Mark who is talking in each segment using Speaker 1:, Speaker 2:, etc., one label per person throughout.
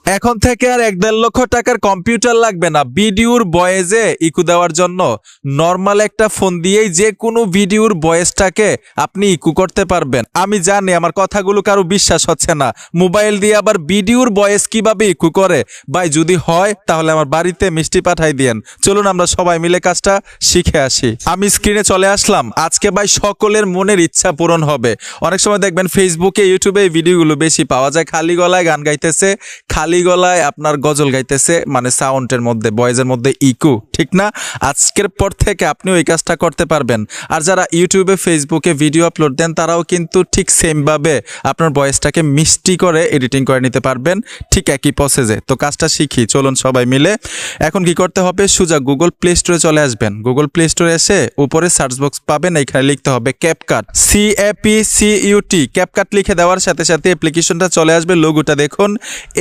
Speaker 1: এখন থেকে আর 1.5 লক্ষ টাকার কম্পিউটার লাগবে না ভিডিওর ভয়েসে ইকো দেওয়ার জন্য। নর্মাল একটা ফোন দিয়েই যে কোনো ভিডিওর ভয়েসটাকে আপনি ইকো করতে পারবেন। আমি জানি আমার কথাগুলো কারো বিশ্বাস হচ্ছে না, মোবাইল দিয়ে আবার ভিডিওর ভয়েস কিভাবে ইকো করে। ভাই যদি হয় তাহলে আমার বাড়িতে মিষ্টি পাঠাই দিয়েন, চলুন আমরা সবাই মিলে কাজটা শিখে আসি। আমি স্ক্রিনে চলে আসলাম। আজকে ভাই সকলের মনের ইচ্ছা পূরণ হবে। অনেক সময় দেখবেন ফেসবুকে ইউটিউবে এই ভিডিওগুলো বেশি পাওয়া যায়, খালি গলায় গান গাইতেছে, খালি গলায় আপনার গজল গাইতেছে, মানে সাউন্ডের মধ্যে ভয়েসের মধ্যে ইকো, ঠিক না? আজকের পর থেকে আপনিও এই কাজটা করতে পারবেন। আর যারা ইউটিউবে ফেসবুকে ভিডিও আপলোড দেন তারাও কিন্তু ঠিক সেমভাবে আপনার ভয়েসটাকে মিষ্টি করে এডিটিং করে নিতে পারবেন, ঠিক একই প্রসেসে। তো কাজটা শিখি, চলুন সবাই মিলে। এখন কি করতে হবে, সোজা গুগল প্লে স্টোরে চলে আসবেন। গুগল প্লে স্টোরে এসে উপরে সার্চ বক্স পাবেন, এখানে লিখতে হবে ক্যাপকাট, CAPCUT। ক্যাপকাট লিখে দেওয়ার সাথে সাথে অ্যাপ্লিকেশনটা চলে আসবে। লোগোটা দেখুন,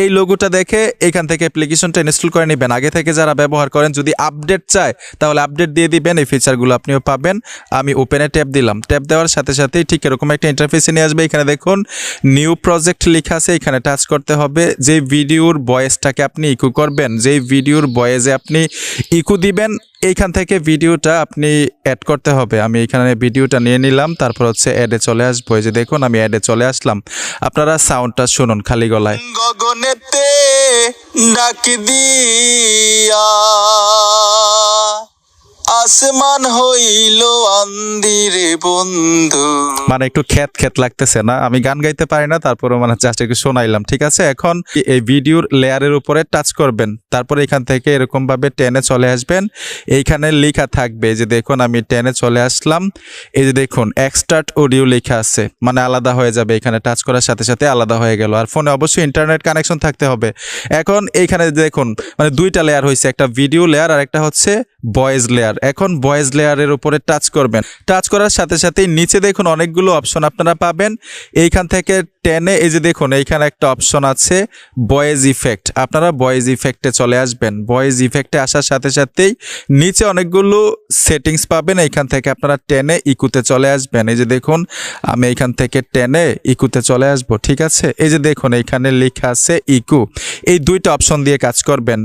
Speaker 1: এই লোগোটা দেখে এখান থেকে অ্যাপ্লিকেশনটা ইনস্টল করে নেবেন। আগে থেকে যারা ব্যবহার করেন যদি আপডেট চায় তাহলে আপডেট দিয়ে দিবেন, এই ফিচারগুলো আপনিও পাবেন। আমি ওপেনে ট্যাপ দিলাম, ট্যাপ দেওয়ার সাথে সাথেই ঠিক এরকম একটা ইন্টারফেসে নিয়ে আসবে। এখানে দেখুন নিউ প্রজেক্ট লেখা আছে, এখানে টাচ করতে হবে। যে ভিডিওর ভয়েসটাকে আপনি ইকো করবেন, যেই ভিডিওর ভয়েসে আপনি ইকো দিবেন, এইখান থেকে ভিডিওটা আপনি অ্যাড করতে হবে। আমি এখানে ভিডিওটা নিয়ে নিলাম, তারপর হচ্ছে অ্যাডে চলে আসবো। এই যে দেখুন আমি অ্যাডে চলে আসলাম। আপনারা সাউন্ডটা শুনুন খালি গলায়।
Speaker 2: গগনেতে ডাক দিয়া আসমান হইল আন্দিরে বন্ধু।
Speaker 1: মানে একটু খ্যাত খ্যাত লাগতেছে না? আমি গান গাইতে পারি না, তারপরে মানে জাস্ট একটু শোনাইলাম, ঠিক আছে? এখন এই ভিডিওর লেয়ারের উপরে টাচ করবেন, তারপরে এখান থেকে এরকম ভাবে টেনে চলে আসবেন। এইখানে লেখা থাকবে, যে দেখুন আমি টেনে চলে আসলাম। এই যে দেখুন এক্সট্রাক্ট অডিও লেখা আছে, মানে আলাদা হয়ে যাবে। এখানে টাচ করার সাথে সাথে আলাদা হয়ে গেল। আর ফোনে অবশ্যই ইন্টারনেট কানেকশন থাকতে হবে। এখন এইখানে দেখুন মানে দুইটা লেয়ার হয়েছে, একটা ভিডিও লেয়ার আর একটা হচ্ছে ভয়েস লেয়ার। এখন ভয়েস লেয়ারের উপরে টাচ করবেন, টাচ করার সাথে সাথে নিচে দেখুন অনেকগুলো অপশন আপনারা পাবেন। এইখান থেকে টেনে এই যে দেখুন এইখানে একটা অপশন আছে ভয়েস ইফেক্ট, আপনারা ভয়েস ইফেক্টে চলে আসবেন। ভয়েস ইফেক্টে আসার সাথে সাথেই নিচে অনেকগুলো সেটিংস পাবেন, এইখান থেকে আপনারা টেনে ইকুতে চলে আসবেন। এই যে দেখুন আমি এইখান থেকে টেনে ইকুতে চলে আসব, ঠিক আছে? এই যে দেখুন এইখানে লেখা আছে ইকু, এই দুইটা অপশন দিয়ে কাজ করবেন,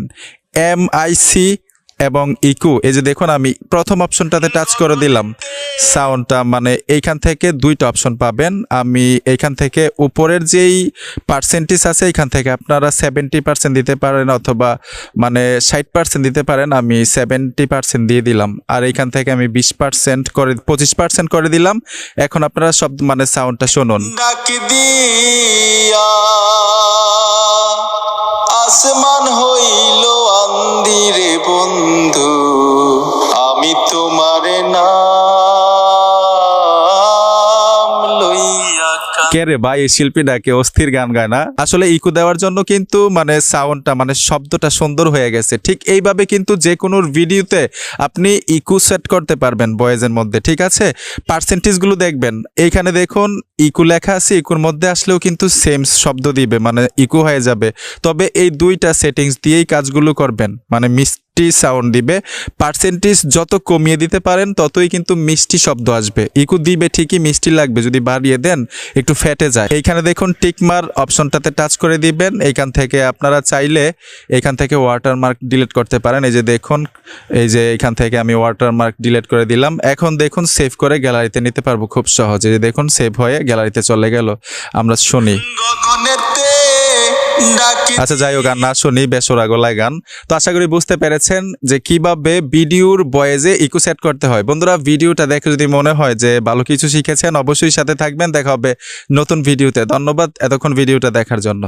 Speaker 1: MIC এবং ইকো। এই যে দেখুন আমি প্রথম অপশনটাতে টাচ করে দিলাম, সাউন্ডটা মানে এইখান থেকে দুইটা অপশন পাবেন। আমি এইখান থেকে উপরের যেই পার্সেন্টেজ আছে এখান থেকে আপনারা 70% দিতে পারেন অথবা মানে 60% দিতে পারেন। আমি 70% দিয়ে দিলাম। আর এইখান থেকে আমি 20% করে 25% করে দিলাম। এখন আপনারা সব মানে সাউন্ডটা শুনুন।
Speaker 2: ডাক দিয়া আসমান হইল আন্দিরে বন্ধু, আমি তোমারে নাম লইয়া।
Speaker 1: কে রে ভাই, এই শিল্পীটাকে অস্থির গান গায় না? আসলে ইকো দেওয়ার জন্য কিন্তু মানে সাউন্ডটা মানে শব্দটা সুন্দর হয়ে গেছে। ঠিক এইভাবে কিন্তু যে কোনো ভিডিওতে আপনি ইকো সেট করতে পারবেন ভয়েসের মধ্যে, ঠিক আছে? পার্সেন্টেজগুলো দেখবেন, এইখানে দেখুন ইকো লেখা আছে, ইকোর মধ্যে আসলেও কিন্তু সেম শব্দ দিবে, মানে ইকো হয়ে যাবে। তবে এই দুইটা সেটিংস দিয়েই কাজগুলো করবেন, মানে মিষ্টি সাউন্ড দিবে। পার্সেন্টেজ যত কমিয়ে দিতে পারেন ততই কিন্তু মিষ্টি শব্দ আসবে। ইকো দিবে ঠিকই, মিষ্টি লাগবে। যদি বাড়িয়ে দেন একটু ফেটে যায়। এইখানে দেখুন টিকমার অপশনটাতে টাচ করে দিবেন। এইখান থেকে আপনারা চাইলে এইখান থেকে ওয়াটারমার্ক ডিলিট করতে পারেন। এই যে দেখুন এই যে এইখান থেকে আমি ওয়াটারমার্ক ডিলিট করে দিলাম। এখন দেখুন সেভ করে গ্যালারিতে নিতে পারবো খুব সহজে। যে দেখুন সেভ হয়ে গ্যালারিতে চলে গেল। আমরা শুনি।
Speaker 2: গগনেতে ডাকি।
Speaker 1: আচ্ছা যাই হোক, গান না শুনি, বেসরা গলায় গান। তো আশা করি বুঝতে পেরেছেন যে কিভাবে ভিডিওর ভয়েসে ইকো সেট করতে হয়। বন্ধুরা ভিডিওটা দেখে যদি মনে হয় যে ভালো কিছু শিখেছেন অবশ্যই সাথে থাকবেন। দেখা হবে নতুন ভিডিওতে। ধন্যবাদ এতক্ষণ ভিডিওটা দেখার জন্য।